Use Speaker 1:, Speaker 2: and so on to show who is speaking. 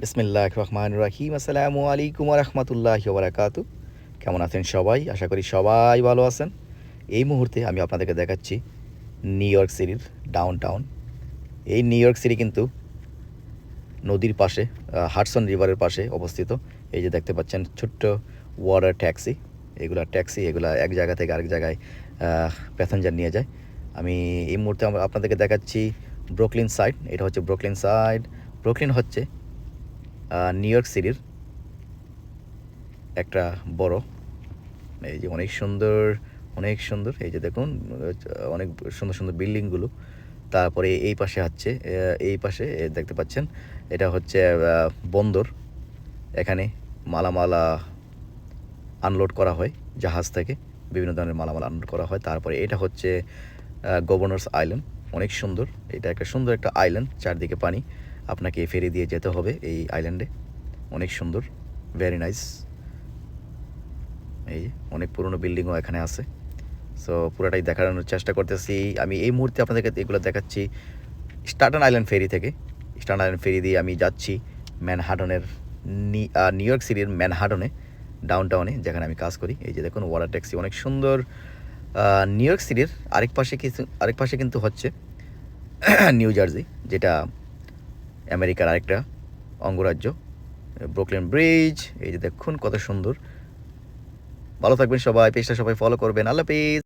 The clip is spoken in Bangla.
Speaker 1: বিসমিল্লাহির রহমানির রহিম। আসসালামু আলাইকুম ওয়া রাহমাতুল্লাহি ওয়া বারাকাতুহু। কেমন আছেন সবাই? আশা করি সবাই ভালো আছেন। এই মুহূর্তে আমি আপনাদেরকে দেখাচ্ছি নিউ ইয়র্ক সিটির ডাউনটাউন। এই নিউ ইয়র্ক সিটি কিন্তু নদীর পাশে, হাডসন রিভারের পাশে অবস্থিত। এই যে দেখতে পাচ্ছেন ছোট্ট ওয়াটার ট্যাক্সি। এগুলা এক জায়গা থেকে আরেক জায়গায় প্যাসেঞ্জার নিয়ে যায়। আমি এই মুহূর্তে আপনাদেরকে দেখাচ্ছি ব্রুকলিন সাইড। এটা হচ্ছে ব্রুকলিন সাইড। ব্রুকলিন হচ্ছে নিউ ইয়র্ক সিটির একটা বড়, এই যে অনেক সুন্দর, অনেক সুন্দর। এই যে দেখুন অনেক সুন্দর সুন্দর বিল্ডিংগুলো। তারপরে এই পাশে হচ্ছে এই পাশে দেখতে পাচ্ছেন এটা হচ্ছে বন্দর। এখানে মালামাল আনলোড করা হয় জাহাজ থেকে, বিভিন্ন ধরনের মালামাল আনলোড করা হয়। তারপরে এটা হচ্ছে গভর্নর্স আইল্যান্ড, অনেক সুন্দর। এটা একটা সুন্দর একটা আইল্যান্ড, চারদিকে পানি, আপনাকে ফেরি দিয়ে যেতে হবে এই আইল্যান্ডে। অনেক সুন্দর, ভেরি নাইস। এই অনেক পুরনো বিল্ডিংও এখানে আছে। সো পুরোটাই দেখানোর চেষ্টা করতেছি। আমি এই মুহূর্তে আপনাদেরকে এগুলো দেখাচ্ছি স্ট্যাটেন আইল্যান্ড ফেরি থেকে। স্ট্যাটেন আইল্যান্ড ফেরি দিয়ে আমি যাচ্ছি ম্যানহাটনের, নিউ ইয়র্ক সিটির ম্যানহাটনে, ডাউনটাউনে, যেখানে আমি কাজ করি। এই যে দেখুন ওয়াটার ট্যাক্সি, অনেক সুন্দর। নিউ ইয়র্ক সিটির আরেক পাশে কিন্তু হচ্ছে নিউ জার্সি, যেটা আমেরিকার আরেকটা অঙ্গরাজ্য। ব্রুকলিন ব্রিজ, এই যে দেখুন কত সুন্দর। ভালো থাকবেন সবাই, পেজটা সবাই ফলো করবেন। আল্লাহ হাফেজ।